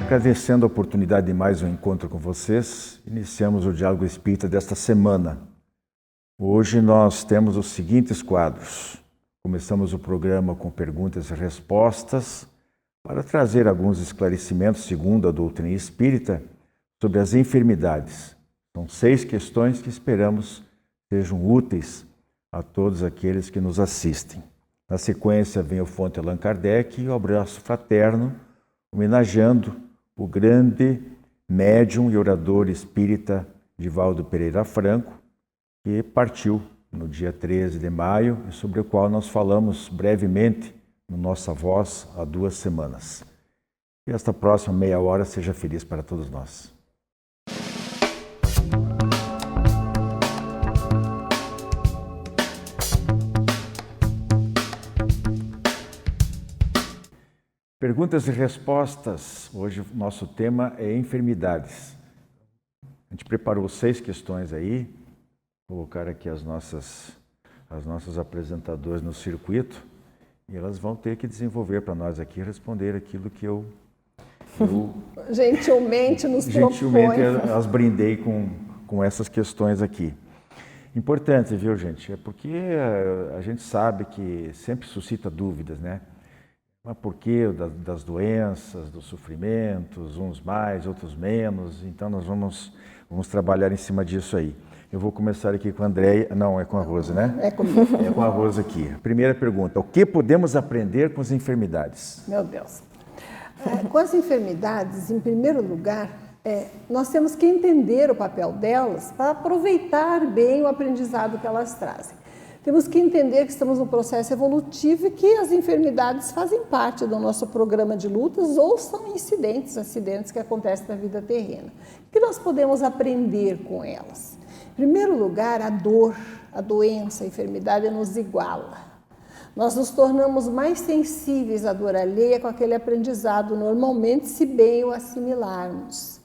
Agradecendo a oportunidade de mais um encontro com vocês, iniciamos o Diálogo Espírita desta semana. Hoje nós temos os seguintes quadros. Começamos o programa com perguntas e respostas para trazer alguns esclarecimentos segundo a doutrina espírita sobre as enfermidades. São 6 questões que esperamos sejam úteis a todos aqueles que nos assistem. Na sequência vem o Fonte Allan Kardec e o abraço fraterno, homenageando o grande médium e orador espírita Divaldo Pereira Franco, que partiu no dia 13 de maio e sobre o qual nós falamos brevemente no Nossa Voz há 2 semanas. Que esta próxima meia hora seja feliz para todos nós. Perguntas e respostas. Hoje o nosso tema é enfermidades. A gente preparou 6 questões aí. Vou colocar aqui as nossas apresentadoras no circuito e elas vão ter que desenvolver para nós aqui, responder aquilo que eu gentilmente nos gentilmente as brindei com essas questões aqui. Importante, viu, gente? É porque a gente sabe que sempre suscita dúvidas, né? Mas por que das doenças, dos sofrimentos, uns mais, outros menos. Então nós vamos trabalhar em cima disso aí. Eu vou começar aqui com a Andréia. Não, é com a Rosa, né? É comigo. É com a Rosa aqui. Primeira pergunta: o que podemos aprender com as enfermidades? Meu Deus. Com as enfermidades, em primeiro lugar, nós temos que entender o papel delas para aproveitar bem o aprendizado que elas trazem. Temos que entender que estamos num processo evolutivo e que as enfermidades fazem parte do nosso programa de lutas ou são acidentes que acontecem na vida terrena. O que nós podemos aprender com elas? Em primeiro lugar, a dor, a doença, a enfermidade nos iguala. Nós nos tornamos mais sensíveis à dor alheia com aquele aprendizado normalmente, se bem o assimilarmos.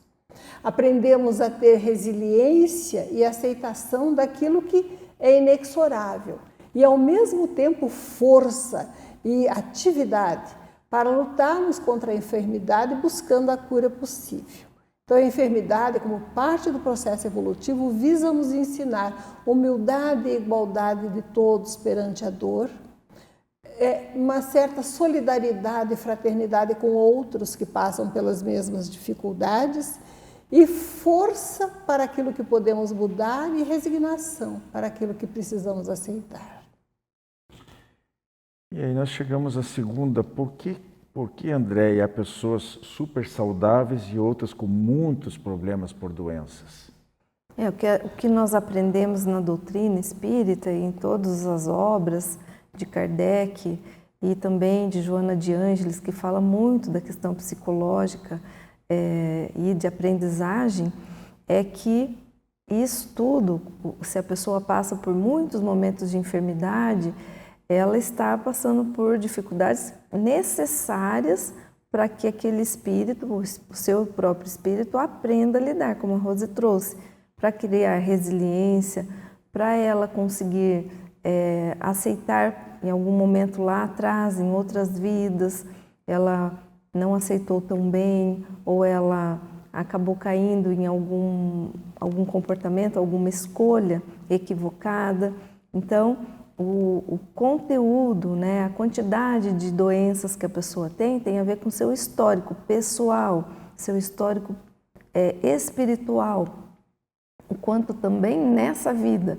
Aprendemos a ter resiliência e aceitação daquilo que é inexorável e, ao mesmo tempo, força e atividade para lutarmos contra a enfermidade buscando a cura possível. Então, a enfermidade, como parte do processo evolutivo, visa nos ensinar humildade e igualdade de todos perante a dor, uma certa solidariedade e fraternidade com outros que passam pelas mesmas dificuldades e força para aquilo que podemos mudar e resignação para aquilo que precisamos aceitar. E aí nós chegamos à segunda. Por que, Andréia, há pessoas super saudáveis e outras com muitos problemas por doenças? O que nós aprendemos na doutrina espírita e em todas as obras de Kardec e também de Joana de Ângeles, que fala muito da questão psicológica e de aprendizagem, é que isso tudo, se a pessoa passa por muitos momentos de enfermidade, ela está passando por dificuldades necessárias para que aquele espírito, o seu próprio espírito, aprenda a lidar, como a Rose trouxe, para criar resiliência, para ela conseguir aceitar em algum momento lá atrás, em outras vidas, ela não aceitou tão bem, ou ela acabou caindo em algum comportamento, alguma escolha equivocada. Então, o conteúdo, né, a quantidade de doenças que a pessoa tem a ver com seu histórico pessoal, seu histórico espiritual, o quanto também nessa vida,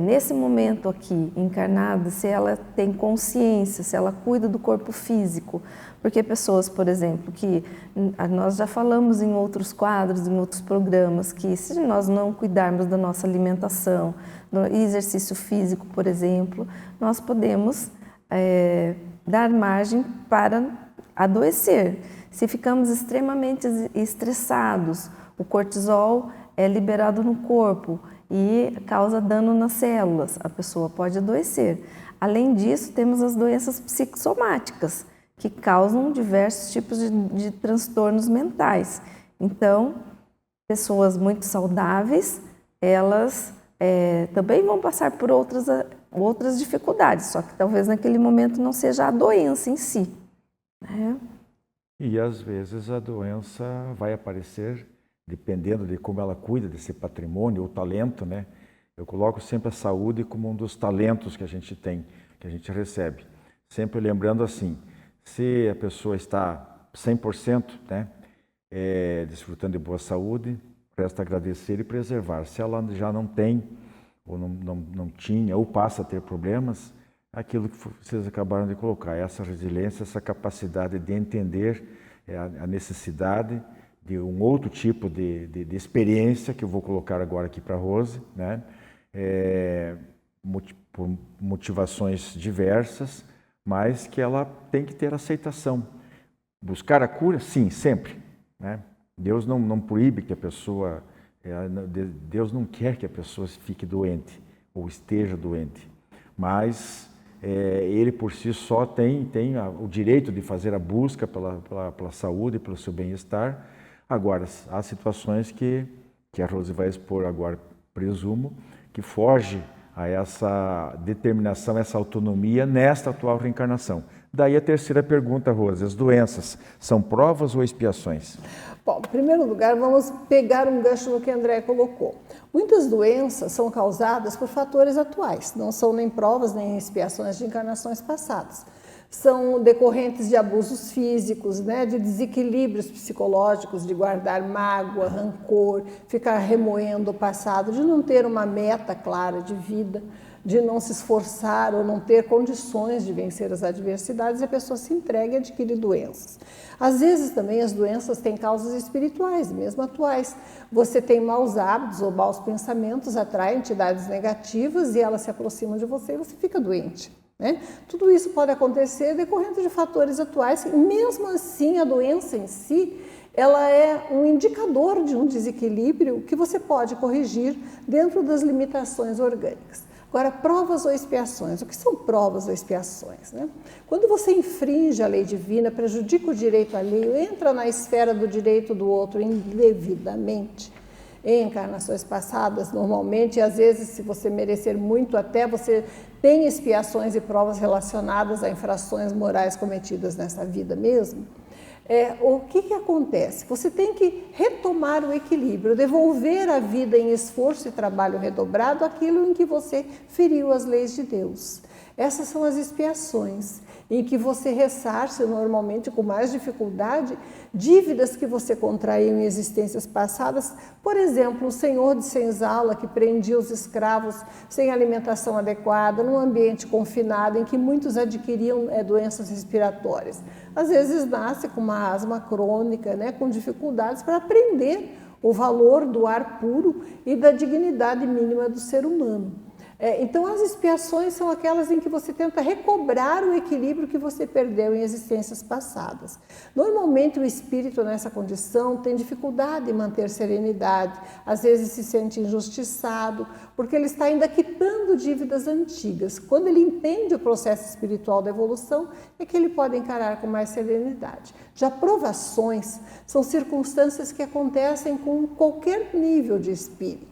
nesse momento aqui, encarnada, se ela tem consciência, se ela cuida do corpo físico. Porque pessoas, por exemplo, que nós já falamos em outros quadros, em outros programas, que se nós não cuidarmos da nossa alimentação, do exercício físico, por exemplo, nós podemos dar margem para adoecer. Se ficamos extremamente estressados, o cortisol é liberado no corpo e causa dano nas células, a pessoa pode adoecer. Além disso, temos as doenças psicossomáticas, que causam diversos tipos de transtornos mentais. Então, pessoas muito saudáveis, elas também vão passar por outras dificuldades, só que talvez naquele momento não seja a doença em si, né? E às vezes a doença vai aparecer dependendo de como ela cuida desse patrimônio ou talento, né? Eu coloco sempre a saúde como um dos talentos que a gente tem, que a gente recebe. Sempre lembrando assim, se a pessoa está 100%, né, desfrutando de boa saúde, resta agradecer e preservar. Se ela já não tem, ou não tinha, ou passa a ter problemas, aquilo que vocês acabaram de colocar, essa resiliência, essa capacidade de entender a necessidade de um outro tipo de experiência, que eu vou colocar agora aqui para a Rose, né? Por motivações diversas, mas que ela tem que ter aceitação. Buscar a cura? Sim, sempre, né? Deus não proíbe que a pessoa, Deus não quer que a pessoa fique doente ou esteja doente, mas ele por si só tem o direito de fazer a busca pela saúde, pelo seu bem-estar. Agora, há situações que a Rose vai expor agora, presumo, que foge a essa determinação, essa autonomia nesta atual reencarnação. Daí a terceira pergunta, Rose, as doenças são provas ou expiações? Bom, em primeiro lugar, vamos pegar um gancho no que a André colocou. Muitas doenças são causadas por fatores atuais, não são nem provas nem expiações de encarnações passadas. São decorrentes de abusos físicos, né, de desequilíbrios psicológicos, de guardar mágoa, rancor, ficar remoendo o passado, de não ter uma meta clara de vida, de não se esforçar ou não ter condições de vencer as adversidades, e a pessoa se entrega e adquire doenças. Às vezes também as doenças têm causas espirituais, mesmo atuais. Você tem maus hábitos ou maus pensamentos, atrai entidades negativas e elas se aproximam de você e você fica doente. Né? Tudo isso pode acontecer decorrente de fatores atuais. Mesmo assim, a doença em si, ela é um indicador de um desequilíbrio que você pode corrigir dentro das limitações orgânicas. Agora, provas ou expiações. O que são provas ou expiações? Né? Quando você infringe a lei divina, prejudica o direito alheio, entra na esfera do direito do outro indevidamente, em encarnações passadas, normalmente, e às vezes, se você merecer muito, até você tem expiações e provas relacionadas a infrações morais cometidas nessa vida mesmo. O que acontece? Você tem que retomar o equilíbrio, devolver à vida em esforço e trabalho redobrado aquilo em que você feriu as leis de Deus. Essas são as expiações, em que você ressarce normalmente com mais dificuldade dívidas que você contraiu em existências passadas. Por exemplo, o senhor de senzala que prendia os escravos sem alimentação adequada, num ambiente confinado em que muitos adquiriam doenças respiratórias. Às vezes nasce com uma asma crônica, né, com dificuldades para aprender o valor do ar puro e da dignidade mínima do ser humano. Então, as expiações são aquelas em que você tenta recobrar o equilíbrio que você perdeu em existências passadas. Normalmente, o espírito nessa condição tem dificuldade em manter serenidade, às vezes se sente injustiçado, porque ele está ainda quitando dívidas antigas. Quando ele entende o processo espiritual da evolução, é que ele pode encarar com mais serenidade. Já provações são circunstâncias que acontecem com qualquer nível de espírito.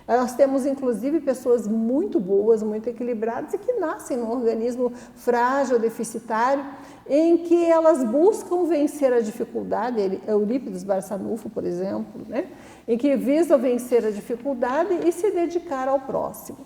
Nós temos, inclusive, pessoas muito boas, muito equilibradas e que nascem num organismo frágil, deficitário, em que elas buscam vencer a dificuldade. Eurípides Barçanufo, por exemplo, né? Em que visa vencer a dificuldade e se dedicar ao próximo.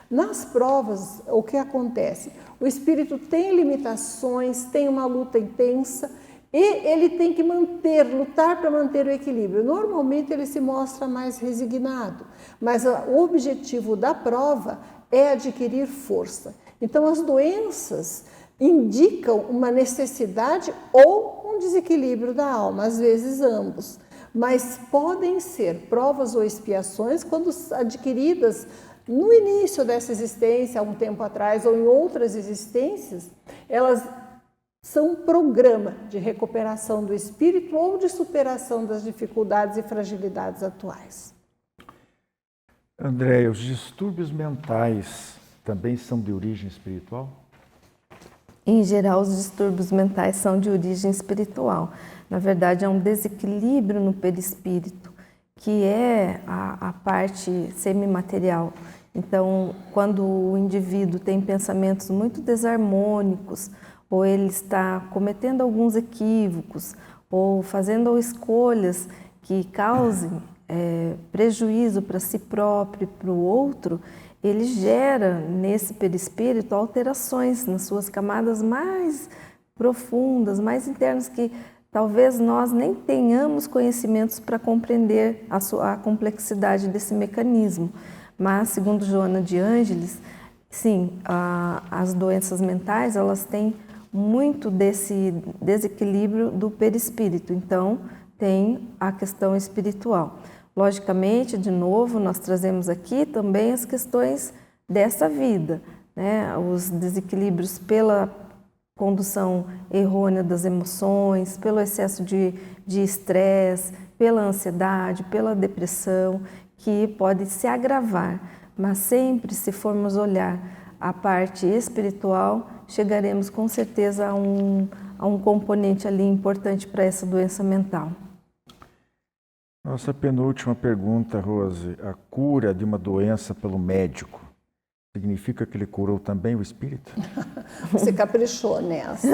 Nas provas, o que acontece? O espírito tem limitações, tem uma luta intensa, e ele tem que lutar para manter o equilíbrio. Normalmente ele se mostra mais resignado, mas o objetivo da prova é adquirir força. Então as doenças indicam uma necessidade ou um desequilíbrio da alma, às vezes ambos. Mas podem ser provas ou expiações quando adquiridas no início dessa existência, há um tempo atrás, ou em outras existências, elas são um programa de recuperação do espírito ou de superação das dificuldades e fragilidades atuais. André, os distúrbios mentais também são de origem espiritual? Em geral, os distúrbios mentais são de origem espiritual. Na verdade, é um desequilíbrio no perispírito, que é a parte semimaterial. Então, quando o indivíduo tem pensamentos muito desarmônicos, ou ele está cometendo alguns equívocos, ou fazendo escolhas que causem prejuízo para si próprio e para o outro, ele gera nesse perispírito alterações nas suas camadas mais profundas, mais internas, que talvez nós nem tenhamos conhecimentos para compreender a complexidade desse mecanismo. Mas, segundo Joana de Ângeles, sim, as doenças mentais, elas têm muito desse desequilíbrio do perispírito. Então, tem a questão espiritual. Logicamente, de novo, nós trazemos aqui também as questões dessa vida, né? Os desequilíbrios pela condução errônea das emoções, pelo excesso de estresse, pela ansiedade, pela depressão, que pode se agravar. Mas sempre, se formos olhar a parte espiritual, chegaremos com certeza a um componente ali importante para essa doença mental. Nossa penúltima pergunta, Rose. A cura de uma doença pelo médico significa que ele curou também o espírito? Você caprichou nessa.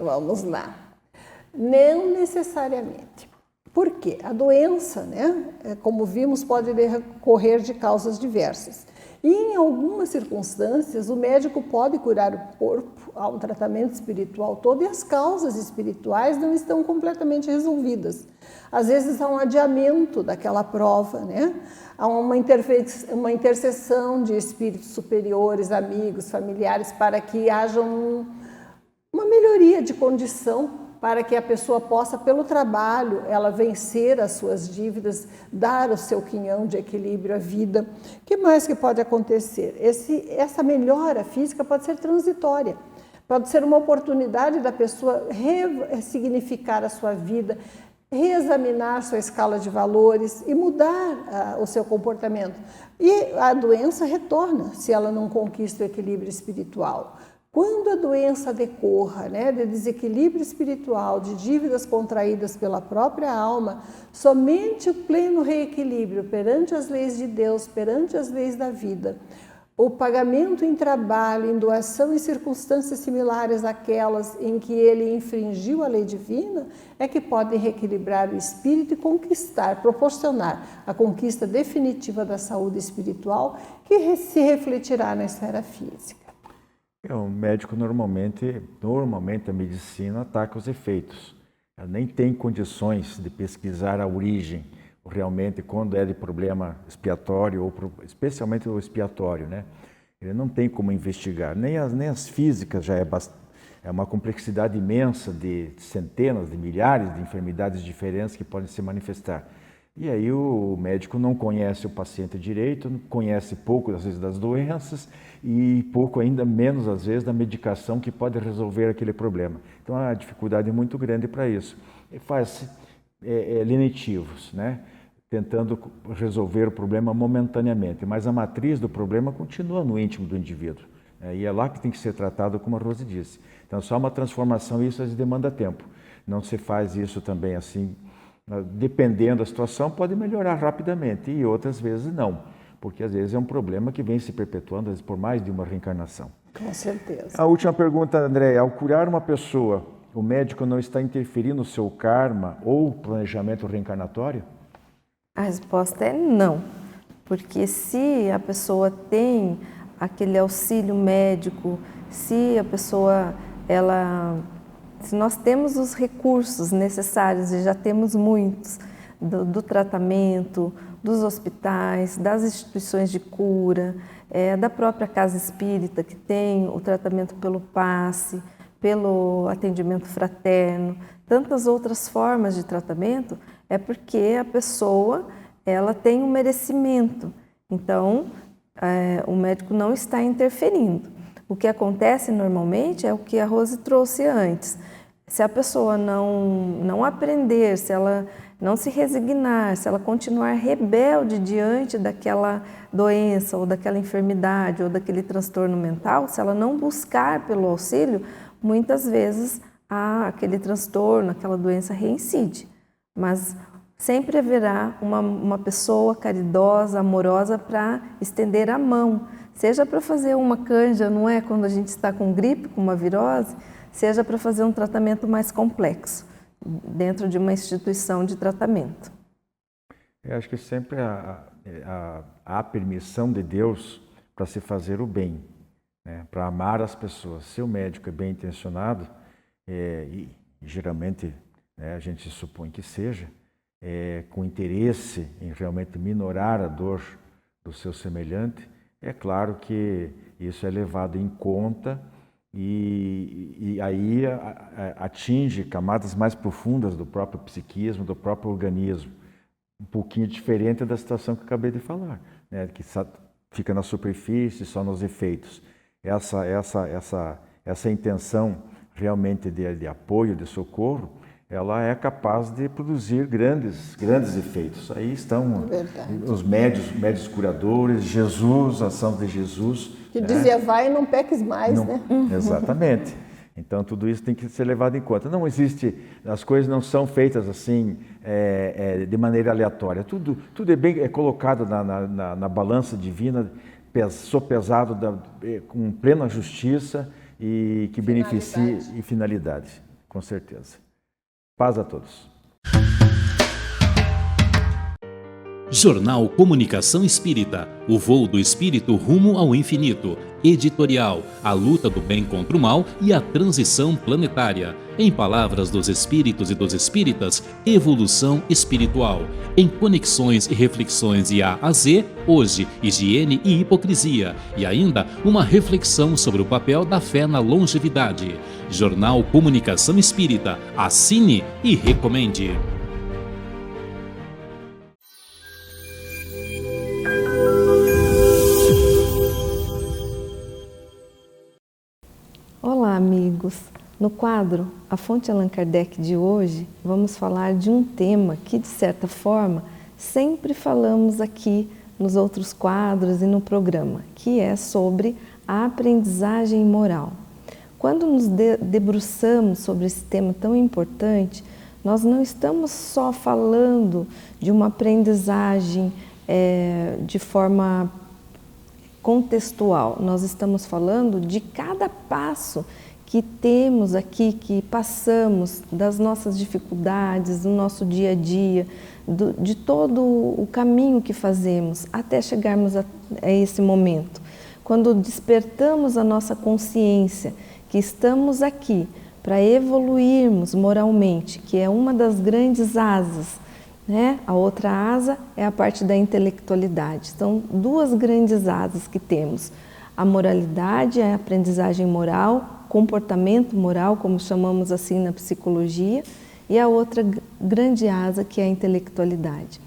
Vamos lá. Não necessariamente. Por quê? A doença, né, como vimos, pode decorrer de causas diversas. E em algumas circunstâncias, o médico pode curar o corpo ao tratamento espiritual todo e as causas espirituais não estão completamente resolvidas. Às vezes há um adiamento daquela prova, né? Há uma intercessão de espíritos superiores, amigos, familiares, para que haja uma melhoria de condição, para que a pessoa possa, pelo trabalho, ela vencer as suas dívidas, dar o seu quinhão de equilíbrio à vida. O que mais que pode acontecer? Essa melhora física pode ser transitória, pode ser uma oportunidade da pessoa ressignificar a sua vida, reexaminar sua escala de valores e mudar o seu comportamento. E a doença retorna se ela não conquista o equilíbrio espiritual. Quando a doença decorra, né, de desequilíbrio espiritual, de dívidas contraídas pela própria alma, somente o pleno reequilíbrio perante as leis de Deus, perante as leis da vida, o pagamento em trabalho, em doação em circunstâncias similares àquelas em que ele infringiu a lei divina, é que podem reequilibrar o espírito e conquistar, proporcionar a conquista definitiva da saúde espiritual, que se refletirá na esfera física. O médico normalmente a medicina ataca os efeitos. Ela nem tem condições de pesquisar a origem, realmente quando é de problema expiatório, ou especialmente o expiatório, né? Ele não tem como investigar. Nem as físicas já é uma complexidade imensa de centenas, de milhares de enfermidades diferentes que podem se manifestar. E aí o médico não conhece o paciente direito, conhece pouco às vezes das doenças e pouco ainda menos às vezes da medicação que pode resolver aquele problema. Então há uma dificuldade muito grande para isso. E faz lenitivos, né? Tentando resolver o problema momentaneamente, mas a matriz do problema continua no íntimo do indivíduo. E é lá que tem que ser tratado, como a Rose disse. Então só uma transformação, isso às vezes demanda tempo. Não se faz isso também assim. Dependendo da situação, pode melhorar rapidamente e outras vezes não, porque às vezes é um problema que vem se perpetuando às vezes, por mais de uma reencarnação. Com certeza. A última pergunta, André, ao curar uma pessoa, o médico não está interferindo no seu karma ou planejamento reencarnatório? A resposta é não, porque se a pessoa tem aquele auxílio médico, se a pessoa, se nós temos os recursos necessários, e já temos muitos, do tratamento, dos hospitais, das instituições de cura, da própria casa espírita, que tem o tratamento pelo passe, pelo atendimento fraterno, tantas outras formas de tratamento, é porque a pessoa ela tem um merecimento. Então, o médico não está interferindo. O que acontece normalmente é o que a Rose trouxe antes. Se a pessoa não aprender, se ela não se resignar, se ela continuar rebelde diante daquela doença ou daquela enfermidade ou daquele transtorno mental, se ela não buscar pelo auxílio, muitas vezes aquele transtorno, aquela doença reincide. Mas sempre haverá uma pessoa caridosa, amorosa para estender a mão, seja para fazer uma canja, não é? Quando a gente está com gripe, com uma virose, seja para fazer um tratamento mais complexo, dentro de uma instituição de tratamento. Eu acho que sempre há a permissão de Deus para se fazer o bem, né? Para amar as pessoas. Se o médico é bem intencionado, e geralmente, né, a gente supõe que seja, com interesse em realmente minorar a dor do seu semelhante, é claro que isso é levado em conta e aí atinge camadas mais profundas do próprio psiquismo, do próprio organismo. Um pouquinho diferente da situação que eu acabei de falar, né? Que fica na superfície, só nos efeitos. Essa intenção realmente de apoio, de socorro, ela é capaz de produzir grandes efeitos. Aí estão os médios curadores, Jesus, a ação de Jesus. Que dizia, vai e não peques mais, né? Exatamente. Então, tudo isso tem que ser levado em conta. Não existe, as coisas não são feitas assim, de maneira aleatória. Tudo é colocado na balança divina, sopesado com plena justiça e que beneficie e finalidade, com certeza. Paz a todos. Jornal Comunicação Espírita, o voo do espírito rumo ao infinito. Editorial, a luta do bem contra o mal e a transição planetária. Em palavras dos espíritos e dos espíritas, evolução espiritual. Em conexões e reflexões de A a Z, hoje, higiene e hipocrisia. E ainda uma reflexão sobre o papel da fé na longevidade. Jornal Comunicação Espírita, assine e recomende. Olá, amigos! No quadro A Fonte Allan Kardec de hoje, vamos falar de um tema que, de certa forma, sempre falamos aqui nos outros quadros e no programa, que é sobre a aprendizagem moral. Quando nos debruçamos sobre esse tema tão importante, nós não estamos só falando de uma aprendizagem de forma contextual, nós estamos falando de cada passo que temos aqui, que passamos, das nossas dificuldades, do nosso dia a dia, de todo o caminho que fazemos até chegarmos a esse momento. Quando despertamos a nossa consciência que estamos aqui para evoluirmos moralmente, que é uma das grandes asas, né? A outra asa é a parte da intelectualidade. São duas grandes asas que temos. A moralidade, a aprendizagem moral, comportamento moral, como chamamos assim na psicologia, e a outra grande asa que é a intelectualidade.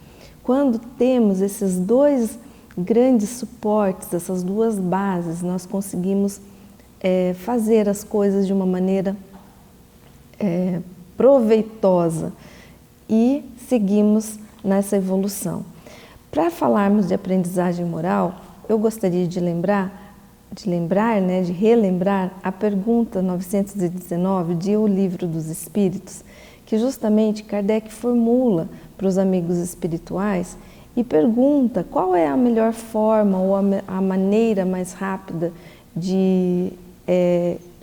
Quando temos esses dois grandes suportes, essas duas bases, nós conseguimos fazer as coisas de uma maneira proveitosa e seguimos nessa evolução. Para falarmos de aprendizagem moral, eu gostaria de relembrar a pergunta 919 de O Livro dos Espíritos, que justamente Kardec formula para os amigos espirituais e pergunta qual é a melhor forma ou a maneira mais rápida de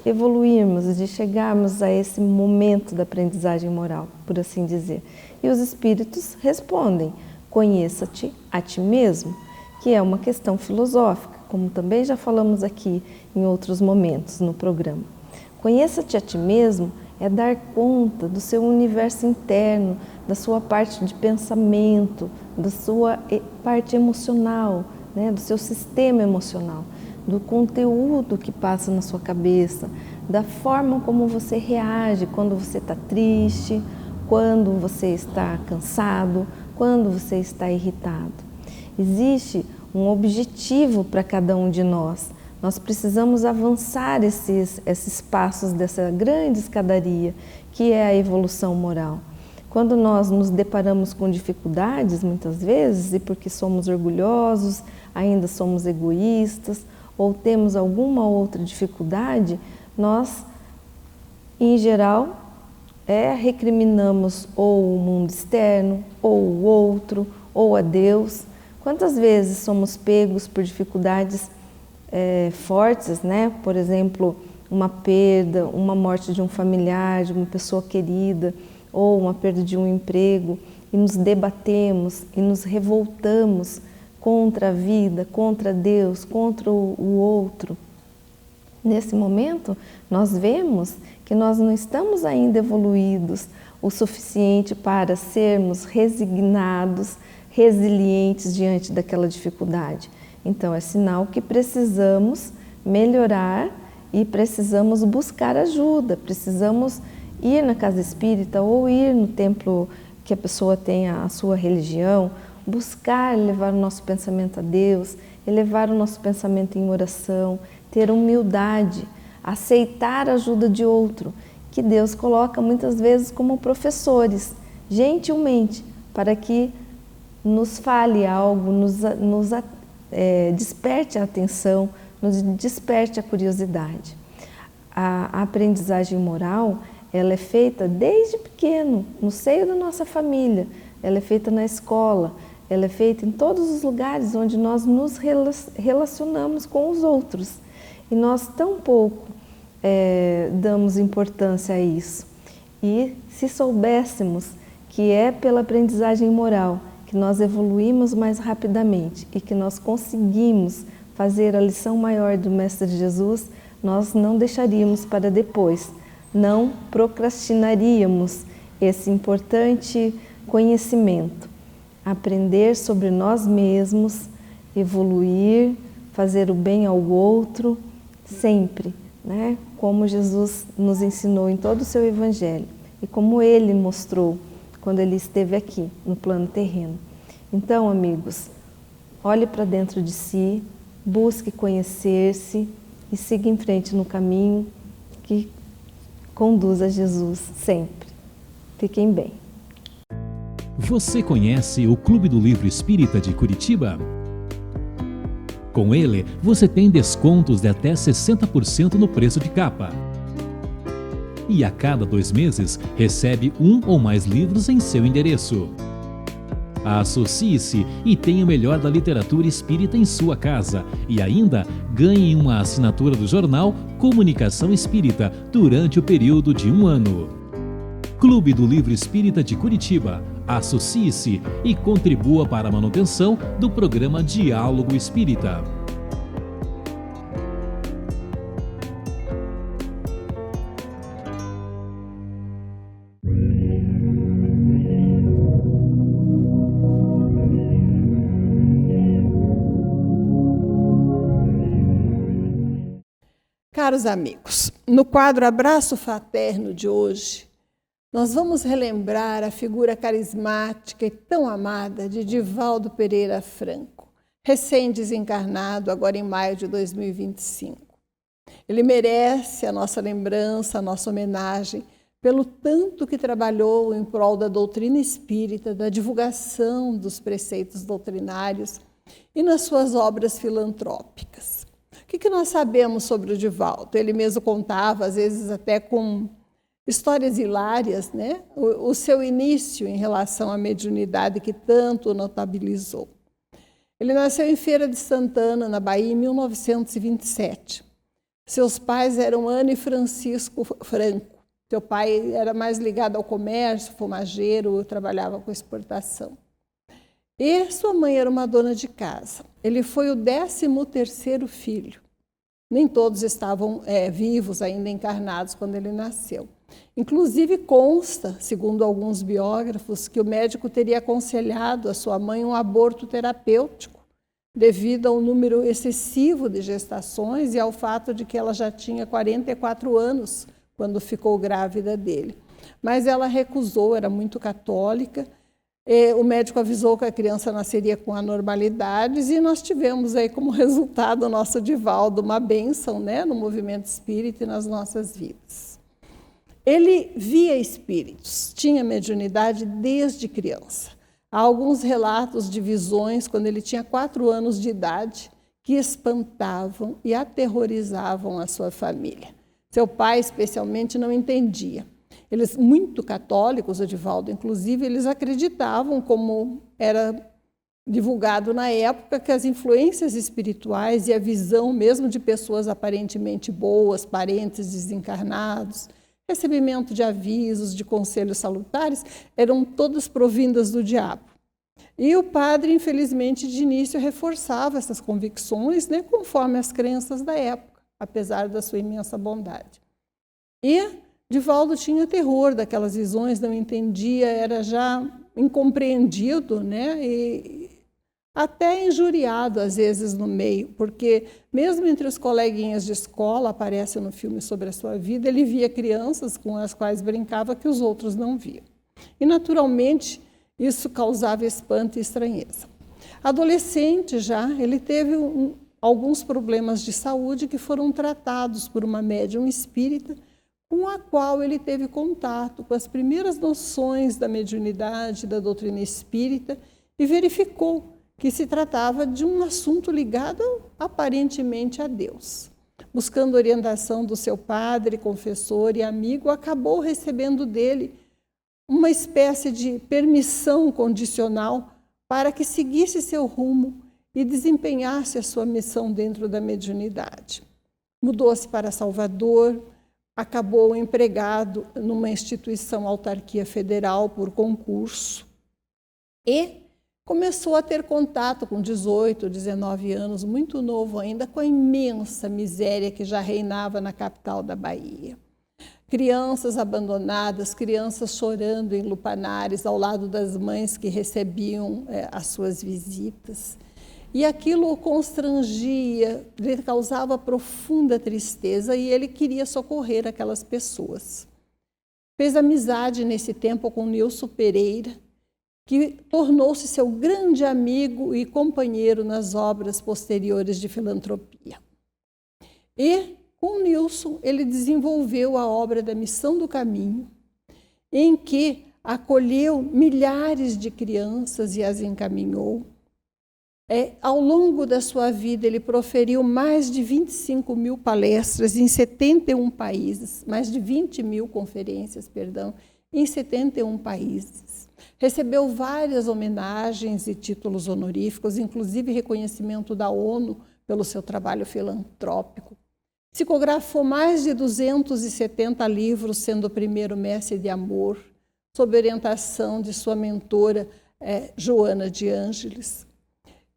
evoluirmos, de chegarmos a esse momento da aprendizagem moral, por assim dizer. E os espíritos respondem: conheça-te a ti mesmo, que é uma questão filosófica, como também já falamos aqui em outros momentos no programa. Conheça-te a ti mesmo é dar conta do seu universo interno, da sua parte de pensamento, da sua parte emocional, né, do seu sistema emocional, do conteúdo que passa na sua cabeça, da forma como você reage quando você está triste, quando você está cansado, quando você está irritado. Existe um objetivo para cada um de nós. Nós precisamos avançar esses passos dessa grande escadaria, que é a evolução moral. Quando nós nos deparamos com dificuldades, muitas vezes, e porque somos orgulhosos, ainda somos egoístas, ou temos alguma outra dificuldade, nós, em geral, recriminamos ou o mundo externo, ou o outro, ou a Deus. Quantas vezes somos pegos por dificuldades fortes, né? Por exemplo, uma perda, uma morte de um familiar, de uma pessoa querida, ou uma perda de um emprego, e nos debatemos e nos revoltamos contra a vida, contra Deus, contra o outro. Nesse momento, nós vemos que nós não estamos ainda evoluídos o suficiente para sermos resignados, resilientes diante daquela dificuldade. Então, é sinal que precisamos melhorar e precisamos buscar ajuda, precisamos ir na casa espírita ou ir no templo que a pessoa tenha a sua religião, buscar levar o nosso pensamento a Deus, elevar o nosso pensamento em oração, ter humildade, aceitar a ajuda de outro, que Deus coloca muitas vezes como professores, gentilmente, para que nos fale algo, nos desperte a atenção, nos desperte a curiosidade. A aprendizagem moral, ela é feita desde pequeno, no seio da nossa família, ela é feita na escola, ela é feita em todos os lugares onde nós nos relacionamos com os outros. E nós tão pouco damos importância a isso. E se soubéssemos que é pela aprendizagem moral que nós evoluímos mais rapidamente e que nós conseguimos fazer a lição maior do Mestre Jesus, nós não deixaríamos para depois, não procrastinaríamos esse importante conhecimento. Aprender sobre nós mesmos, evoluir, fazer o bem ao outro, sempre, né? Como Jesus nos ensinou em todo o seu Evangelho e como Ele mostrou quando Ele esteve aqui no plano terreno. Então, amigos, olhe para dentro de si, busque conhecer-se e siga em frente no caminho que conduz a Jesus sempre. Fiquem bem. Você conhece o Clube do Livro Espírita de Curitiba? Com ele, você tem descontos de até 60% no preço de capa. E a cada 2 meses, recebe 1 ou mais livros em seu endereço. Associe-se e tenha o melhor da literatura espírita em sua casa e ainda ganhe uma assinatura do jornal Comunicação Espírita durante o período de 1 ano. Clube do Livro Espírita de Curitiba. Associe-se e contribua para a manutenção do programa Diálogo Espírita. Caros amigos, no quadro Abraço Fraterno de hoje, nós vamos relembrar a figura carismática e tão amada de Divaldo Pereira Franco, recém-desencarnado agora em maio de 2025. Ele merece a nossa lembrança, a nossa homenagem, pelo tanto que trabalhou em prol da doutrina espírita, da divulgação dos preceitos doutrinários e nas suas obras filantrópicas. O que nós sabemos sobre o Divaldo? Ele mesmo contava, às vezes até com histórias hilárias, né? O seu início em relação à mediunidade que tanto o notabilizou. Ele nasceu em Feira de Santana, na Bahia, em 1927. Seus pais eram Ana e Francisco Franco. Seu pai era mais ligado ao comércio, fumageiro, trabalhava com exportação. E sua mãe era uma dona de casa. Ele foi o 13º filho. Nem todos estavam vivos, ainda encarnados, quando ele nasceu. Inclusive consta, segundo alguns biógrafos, que o médico teria aconselhado a sua mãe um aborto terapêutico, devido ao número excessivo de gestações e ao fato de que ela já tinha 44 anos quando ficou grávida dele. Mas ela recusou, era muito católica. O médico avisou que a criança nasceria com anormalidades e nós tivemos aí como resultado o nosso Divaldo, uma bênção, né, no movimento espírita e nas nossas vidas. Ele via espíritos, tinha mediunidade desde criança. Há alguns relatos de visões quando ele tinha 4 anos de idade que espantavam e aterrorizavam a sua família. Seu pai, especialmente, não entendia. Eles, muito católicos, o Divaldo, inclusive, eles acreditavam, como era divulgado na época que as influências espirituais e a visão mesmo de pessoas aparentemente boas, parentes desencarnados, recebimento de avisos, de conselhos salutares, eram todas provindas do diabo. E o padre, infelizmente, de início reforçava essas convicções, né, conforme as crenças da época, apesar da sua imensa bondade. E Divaldo tinha terror daquelas visões, não entendia, era já incompreendido, né, e até injuriado às vezes no meio, porque mesmo entre os coleguinhas de escola, aparece no filme sobre a sua vida, ele via crianças com as quais brincava que os outros não viam. E naturalmente isso causava espanto e estranheza. Adolescente já, ele teve alguns problemas de saúde que foram tratados por uma médium espírita, com a qual ele teve contato com as primeiras noções da mediunidade, da doutrina espírita, e verificou que se tratava de um assunto ligado aparentemente a Deus. Buscando orientação do seu padre, confessor e amigo, acabou recebendo dele uma espécie de permissão condicional para que seguisse seu rumo e desempenhasse a sua missão dentro da mediunidade. Mudou-se para Salvador, acabou empregado numa instituição autarquia federal por concurso e começou a ter contato com 18, 19 anos, muito novo ainda, com a imensa miséria que já reinava na capital da Bahia. Crianças abandonadas, crianças chorando em lupanares ao lado das mães que recebiam as suas visitas. E aquilo o constrangia, lhe causava profunda tristeza e ele queria socorrer aquelas pessoas. Fez amizade nesse tempo com Nilson Pereira, que tornou-se seu grande amigo e companheiro nas obras posteriores de filantropia. E, com Nilson, ele desenvolveu a obra da Missão do Caminho, em que acolheu milhares de crianças e as encaminhou. Ao longo da sua vida, ele proferiu mais de 25 mil palestras em 71 países, mais de 20 mil conferências, em 71 países. Recebeu várias homenagens e títulos honoríficos, inclusive reconhecimento da ONU pelo seu trabalho filantrópico. Psicografou mais de 270 livros, sendo o primeiro mestre de amor, sob orientação de sua mentora, Joana de Ângeles.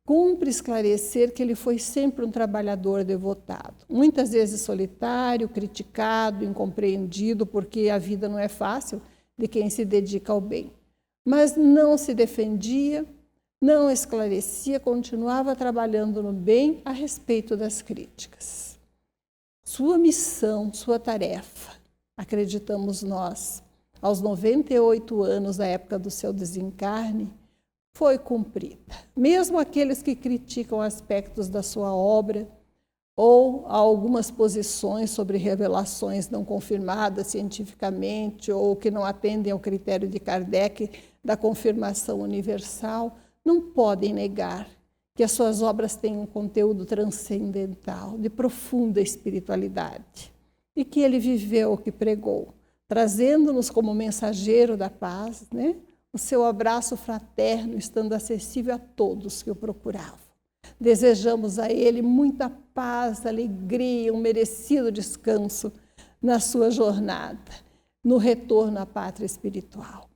Cumpre esclarecer que ele foi sempre um trabalhador devotado, muitas vezes solitário, criticado, incompreendido, porque a vida não é fácil de quem se dedica ao bem. Mas não se defendia, não esclarecia, continuava trabalhando no bem a respeito das críticas. Sua missão, sua tarefa, acreditamos nós, aos 98 anos, da época do seu desencarne, foi cumprida. Mesmo aqueles que criticam aspectos da sua obra ou algumas posições sobre revelações não confirmadas cientificamente ou que não atendem ao critério de Kardec da confirmação universal, não podem negar que as suas obras têm um conteúdo transcendental, de profunda espiritualidade, e que ele viveu o que pregou, trazendo-nos como mensageiro da paz, né? O seu abraço fraterno, estando acessível a todos que o procuravam. Desejamos a ele muita paz, alegria, um merecido descanso na sua jornada, no retorno à pátria espiritual.